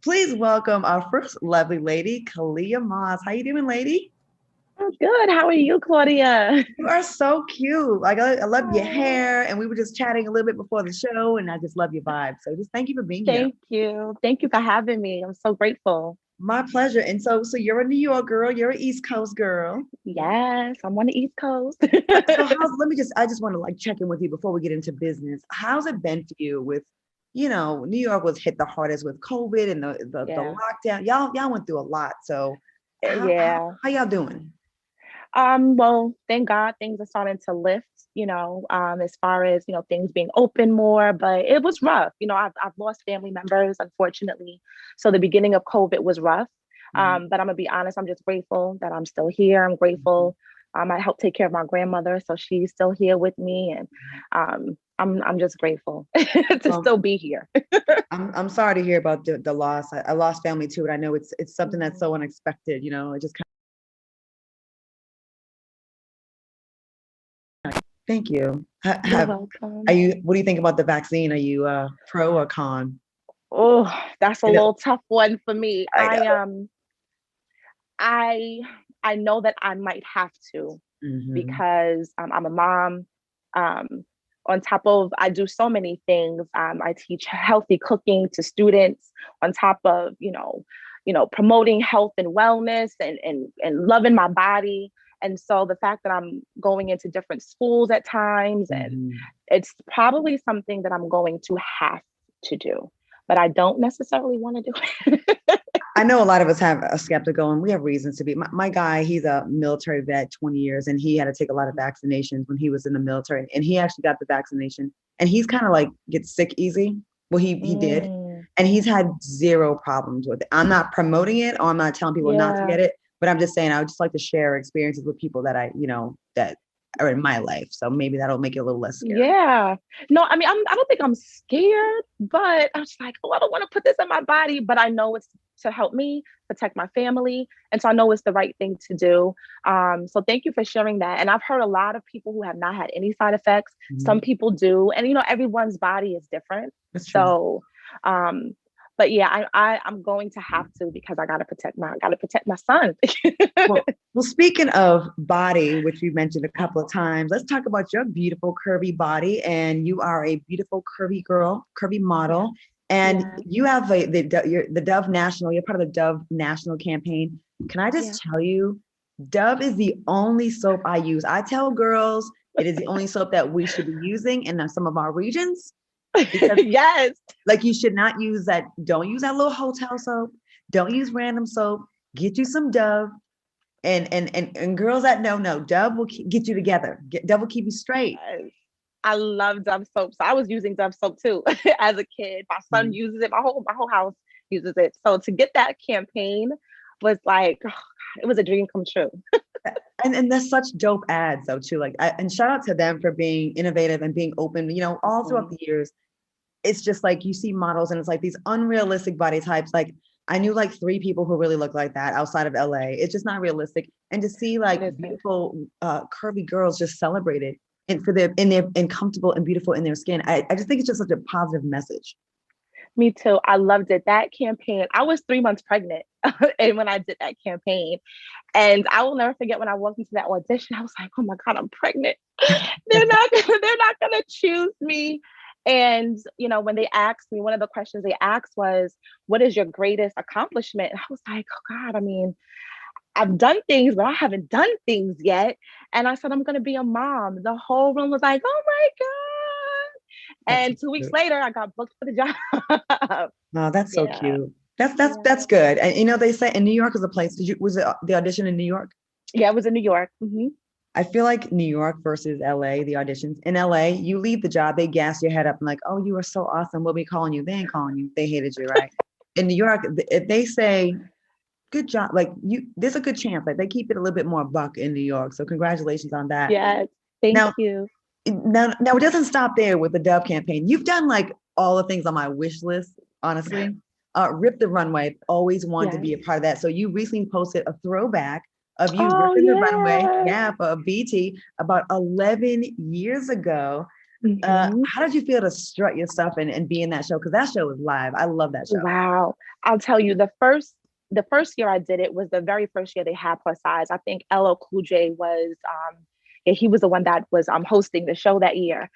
Please welcome our first lovely lady, Kalyan Moss. How you doing, lady? I'm good. How are you, Claudia? You are so cute. Like I love your Oh, hair, and we were just chatting a little bit before the show, and I just love your vibe. So just thank you for being here. thank you. Thank you for having me. I'm so grateful. My pleasure. And so you're a New York girl. You're an East Coast girl. Yes, I'm on the East Coast. So how's let me just I just want to like check in with you before we get into business. How's it been for you with, New York was hit the hardest with COVID and the Yeah. lockdown. Y'all went through a lot. So how how, Yeah. how y'all doing? Well, thank God things are starting to lift, as far as, things being open more, but it was rough. I've lost family members, unfortunately. So the beginning of COVID was rough. Mhm, But I'm gonna be honest, I'm just grateful that I'm still here. I'm mhm, grateful. I helped take care of my grandmother, so she's still here with me, and mhm. I'm just grateful to Well, still be here. I'm sorry to hear about the loss. I lost family too, and I know it's something that's Mhm. so unexpected. It just thank you. You're Are welcome. you? What do you think about the vaccine? Are you pro or con? Oh, that's a I know. little tough one for me. I know. I I know that I might have to Hmm. because I'm a mom. Um, on top of I do so many things. I teach healthy cooking to students. On top of promoting health and wellness and loving my body. And so the fact that I'm going into different schools at times, and Hmm. it's probably something that I'm going to have to do, but I don't necessarily want to do it. I know a lot of us have a skeptical, and we have reasons to be. My guy, he's a military vet, 20 years, and he had to take a lot of vaccinations when he was in the military. And he actually got the vaccination, and he's kind of like gets sick easy. Well, he did, Mm, and he's had zero problems with it. I'm not promoting it, or I'm not telling people not to yeah. get it, but I'm just saying I would just like to share experiences with people that that are in my life. So maybe that'll make it a little less scary. Yeah. No, I mean, I don't think I'm scared, but I'm just like, oh, I don't want to put this in my body, but I know it's to help me protect my family. And so I know it's the right thing to do. So thank you for sharing that. And I've heard a lot of people who have not had any side effects. Some Mhm. people do. And, everyone's body is different. That's true. So, um, but yeah, I'm going to have to because I gotta protect my son. Well, speaking of body, which we mentioned a couple of times, let's talk about your beautiful curvy body. And you are a beautiful curvy girl, curvy Yeah. model, and Yeah. you have you're the Dove National. You're part of the Dove National campaign. Can I Yeah. just tell you, Dove is the only soap I use. I tell girls it is the only soap that we should be using in some of our regions because, Yes. like, you should not use that. Don't use that little hotel soap. Don't use random soap. Get you some Dove and girls that know, no, Dove will get you together. Dove will keep you straight. I love Dove soap. So I was using Dove soap too as a kid. My son Mhm. uses it. My whole house uses it. So to get that campaign was like, oh, it was a dream come true. And that's such dope ads though too. Like and shout out to them for being innovative and being open. All throughout Mhm. the years, it's just like you see models and it's like these unrealistic body types. Like I knew like three people who really look like that outside of LA. It's just not realistic. And to see It like isn't. beautiful curvy girls just celebrated and for their in their and comfortable and beautiful in their skin. I just think it's just such a positive message. Me too. I loved it. That campaign, I was 3 months pregnant and when I did that campaign. And I will never forget when I walked into that audition, I was like, oh my God, I'm pregnant. They're not gonna choose me. And when they asked me, one of the questions they asked was, what is your greatest accomplishment? And I was like, oh God, I mean, I've done things, but I haven't done things yet. And I said, I'm gonna be a mom. The whole room was like, oh my God. That's so And 2 weeks cute. later, I got booked for the job. Oh, that's so Yeah. cute. That's Yeah. good. And they say in New York is a place. Was it the audition in New York? Yeah, it was in New York. Hmm. I feel like New York versus LA, the auditions. In LA, you leave the job, they gas your head up and like, oh, you are so awesome. We'll be calling you. They ain't calling you. They hated you, right? In New York, if they say good job, like there's a good chance. Like they keep it a little bit more buck in New York. So congratulations on that. Yes. Thank Now, you. now it doesn't stop there with the Dove campaign. You've done like all the things on my wish list, honestly. Rip the Runway, always wanted to Yes. be a part of that. So you recently posted a throwback of you Oh ripping the runway, yeah. yeah, for BT about 11 years ago. Mhm. How did you feel to strut your stuff and be in that show? Because that show was live. I love that show. Wow. I'll tell you, the first year I did it was the very first year they had plus size. I think LL Cool J was yeah, he was the one that was hosting the show that year.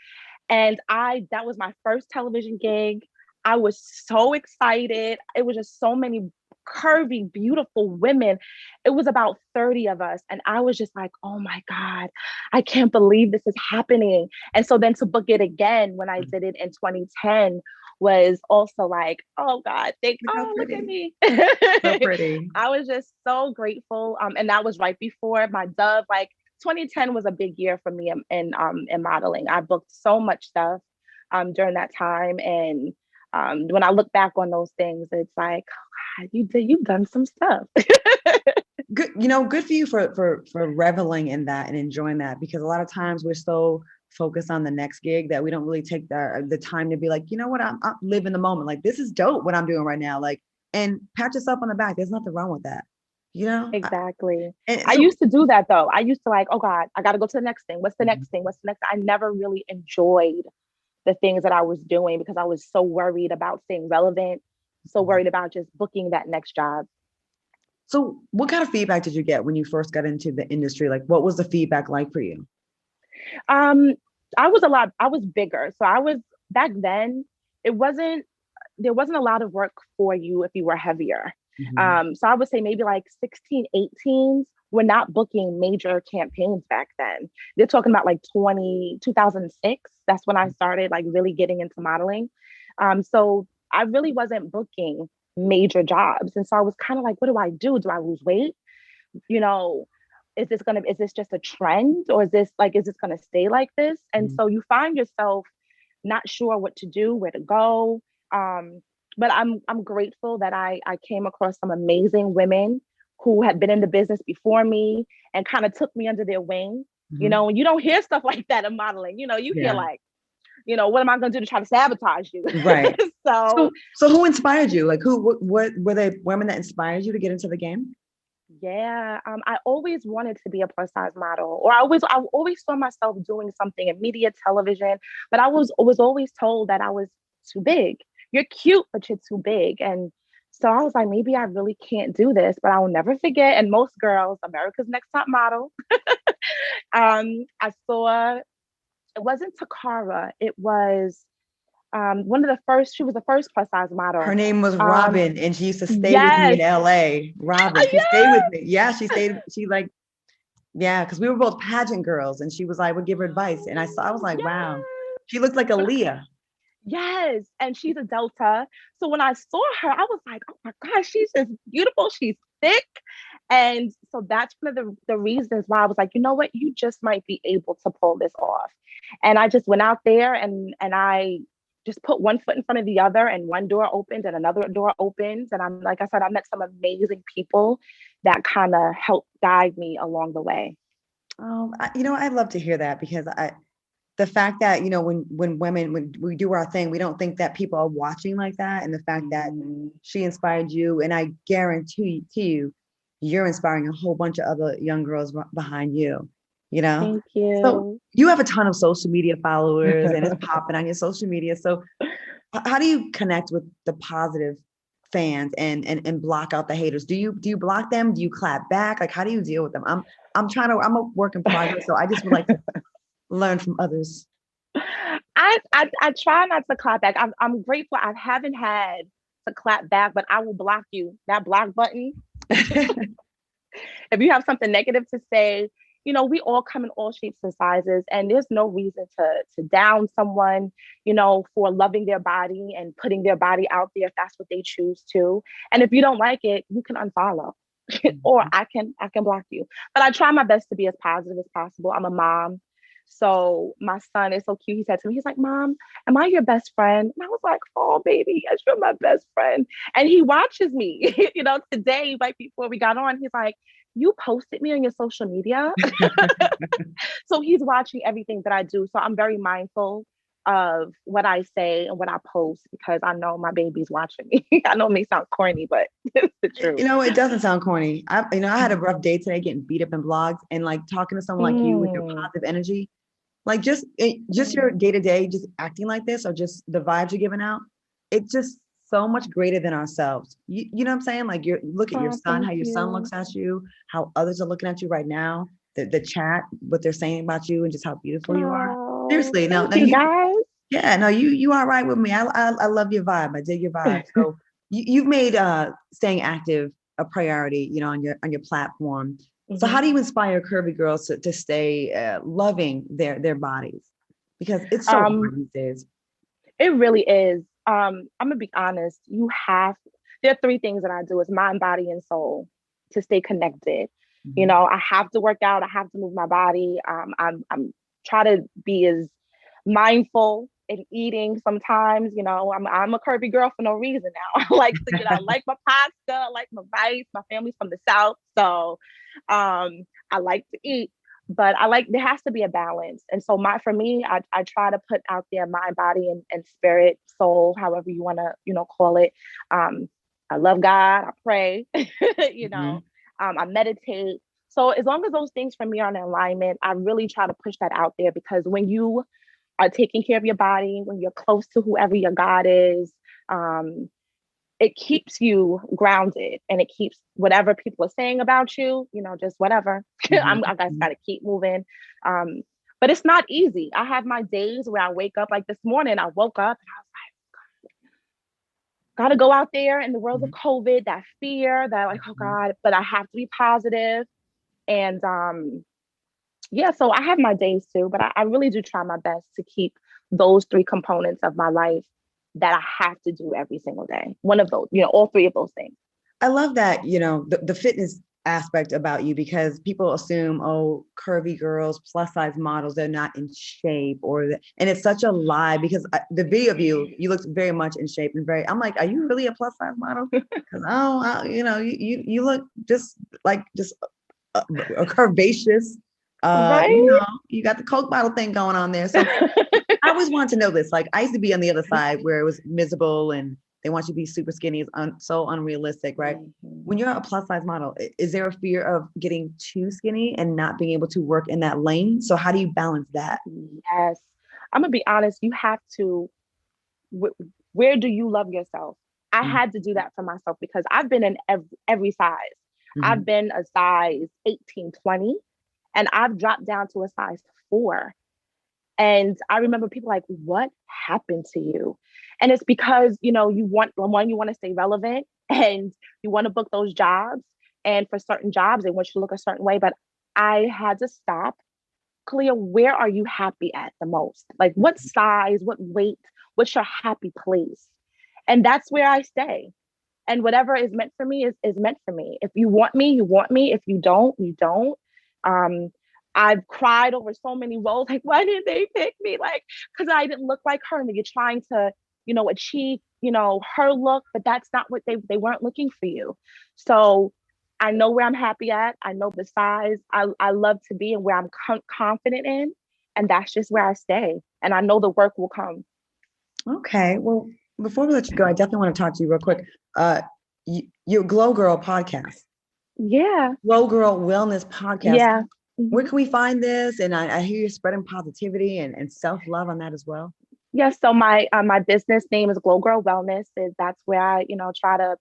And that was my first television gig. I was so excited. It was just so many curvy, beautiful women. It was about 30 of us. And I was just like, oh my God, I can't believe this is happening. And so then to book it again when I did it in 2010 was also like, oh God, Look how look at pretty. me. So pretty. I was just so grateful. And that was right before my Dove, like 2010 was a big year for me in modeling. I booked so much stuff during that time. And when I look back on those things, it's like, oh God, you've done some stuff. Good, good for you for reveling in that and enjoying that, because a lot of times we're so focused on the next gig that we don't really take the time to be like, you know what, I'm living the moment. Like, this is dope what I'm doing right now. Like, and pat yourself on the back. There's nothing wrong with that. Exactly. And I so used to do that though. I used to like, oh God, I got to go to the next thing. What's the next thing? What's the next? I never really enjoyed the things that I was doing because I was so worried about staying relevant, so worried about just booking that next job. so what kind of feedback did you get when you first got into the industry? Like, what was the feedback like for you? Um, I was bigger. So I was back then, it wasn't there wasn't a lot of work for you if you were heavier. Mhm. So I would say maybe like 16, 18s were not booking major campaigns back then. They're talking about like 2006. That's when I started like really getting into modeling. So I really wasn't booking major jobs. And so I was kind of like, what do I do? Do I lose weight? You know, is this just a trend, or is this gonna stay like this? And Mhm. so you find yourself not sure what to do, where to go. Um, but I'm grateful that I came across some amazing women who had been in the business before me and kind of took me under their wing. Mhm. And you don't hear stuff like that in modeling. You hear Yeah. like, what am I gonna do to try to sabotage you? Right. So So who inspired you? Like, what were they women that inspired you to get into the game? yeah, I always wanted to be a plus size model, or I always saw myself doing something in media, television, but I was always told that I was too big. You're cute, but you're too big, and so I was like, maybe I really can't do this. But I will never forget. And most girls, America's Next Top Model. I saw it wasn't Takara. It was one of the first. She was the first plus size Her model. name was Um, Robin, and she used to stay with me in yes, LA. Robin, she stayed yeah, with me. Yeah, she stayed. She like, yeah, because we were both pageant girls, and she was like, would give her advice, and I was like, wow, yes. she looked like Aaliyah. Yes, and she's a Delta. So when I saw her, I was like, oh my gosh, she's just beautiful. She's thick. And so that's one of the reasons why I was like, you know what, you just might be able to pull this off. And I just went out there and I just put one foot in front of the other, and one door opened and another door opens. And I'm like I said, I met some amazing people that kind of helped guide me along the way. I'd love to hear that, because the fact that when women, when we do our thing, we don't think that people are watching like that, and the fact that Mhm. she inspired you, and I guarantee you, you're inspiring a whole bunch of other young girls behind you. You know, Thank so you. you have a ton of social media followers, and it's popping on your social media. So how do you connect with the positive fans and block out the haters? Do you block them? Do you clap back? Like, how do you deal with them? I'm a work in progress, so I just would like to learn from others. I try not to clap back. I'm grateful. I haven't had to clap back, but I will block you. That block button. If you have something negative to say, we all come in all shapes and sizes, and there's no reason to down someone, for loving their body and putting their body out there if that's what they choose to. And if you don't like it, you can unfollow. Or I can block you. But I try my best to be as positive as possible. I'm a mom. So my son is so cute. He said to me, he's like, Mom, am I your best friend? And I was like, oh, baby, yes, you're my best friend. And he watches me, today, right before we got on, he's like, you posted me on your social media. So he's watching everything that I do. So I'm very mindful of what I say and what I post, because I know my baby's watching me. I know it may sound corny, but it's the truth. It doesn't sound corny. I had a rough day today, getting beat up in blogs, and like talking to someone like you with your Mm, positive energy. Like just your day to day, just acting like this, or just the vibes you're giving out. It's just so much greater than ourselves. You know what I'm saying? Like look at your Oh, son, thank how your son you. looks at you, how others are looking at you right now, the chat, what they're saying about you, and just how beautiful you are. Oh, Seriously, no, thank no, you guys. yeah, no, you are right with me. I love your vibe. I dig your vibe. So you've made staying active a priority, on your platform. So how Mhm. do you inspire curvy girls to stay loving their bodies? Because it's so Um, hard these days. it really is. I'm gonna be honest. There are three things that I do: is mind, body, and soul to stay connected. Mhm. I have to work out. I have to move my body. I'm try to be as mindful in eating. Sometimes, I'm a curvy girl for no reason now. I like my pasta. I like my rice. My family's from the South, so I like to eat. But there has to be a balance. And so for me, I try to put out there mind, body, and spirit, soul, however you want to, call it. I love God. I pray, Mhm. I meditate. So as long as those things for me are in alignment, I really try to push that out there, because when you are taking care of your body, when you're close to whoever your God is, um, it keeps you grounded, and it keeps whatever people are saying about you, just whatever. Mhm. I just got Mhm. to keep moving. But it's not easy. I have my days where I wake up, like this morning, I woke up and I was like, gotta go out there in the world of Mhm. COVID, that fear, that like, oh Mhm. God, but I have to be positive. And yeah, so I have my days too, but I really do try my best to keep those three components of my life that I have to do every single day. One of those, all three of those things. I love that, the fitness aspect about you, because people assume, oh, curvy girls, plus size models, they're not in shape, and it's such a lie, because the video of you look very much in shape and I'm like, are you really a plus size model? Because you look just a curvaceous, Right? you got the Coke bottle thing going on there. So I always wanted to know this. Like, I used to be on the other side where it was miserable and they want you to be super skinny. It's so unrealistic, right? Mhm. When you're a plus size model, is there a fear of getting too skinny and not being able to work in that lane? So how do you balance that? Yes. I'm gonna be honest, you have to, where do you love yourself? I had to do that for myself, because I've been in every size. I've Mm-hmm. been a size 18, 20, and I've dropped down to a size 4. And I remember people like, what happened to you? And it's because, you want to stay relevant, and you want to book those jobs. And for certain jobs, they want you to look a certain way. But I had to stop. Kalyea, where are you happy at the most? Like, what size, what weight, what's your happy place? And that's where I stay. And whatever is meant for me is meant for me. If you want me, you want me. If you don't, you don't. Um, I've cried over so many roles. Like, why didn't they pick me? Like, because I didn't look like her. And you're trying to, achieve, her look, but that's not what they weren't looking for you. So I know where I'm happy at. I know the size I love to be and where I'm confident in. And that's just where I stay. And I know the work will come. Okay. Well, before we let you go, I definitely want to talk to you real quick. Uh, your Glow Girl podcast, Yeah. Glow Girl Wellness Podcast. Yeah. Where Mhm. can we find this? And I hear you spreading positivity and self-love on that as well. Yes, so my business name is Glow Girl Wellness. That's where I try to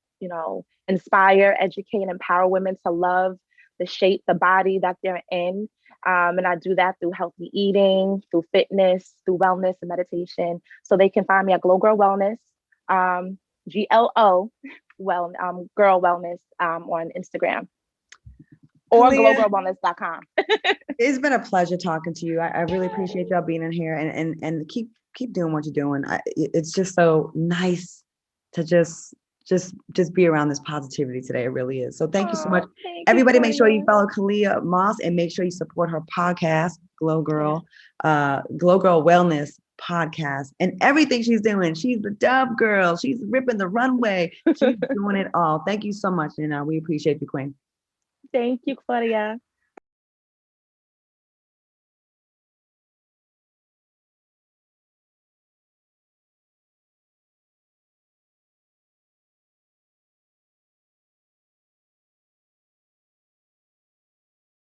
inspire, educate, and empower women to love the shape, the body that they're in, and I do that through healthy eating, through fitness, through wellness and meditation. So they can find me at Glow Girl Wellness, GLO, Girl Wellness, on Instagram, or Kalyea, glowgirlwellness.com. it's been a pleasure talking to you. I really appreciate y'all being in here and keep doing what you're doing. It's just so nice to just be around this positivity today. It really is. So thank you so much. Oh, thank you, Everybody, make sure you Claudia. follow Kalyea Moss and make sure you support her podcast, Glow Girl Wellness Podcast, and everything she's doing. She's the Dove Girl. She's ripping the runway. She's doing it all. Thank you so much, and we appreciate you, Queen. Thank you, Claudia.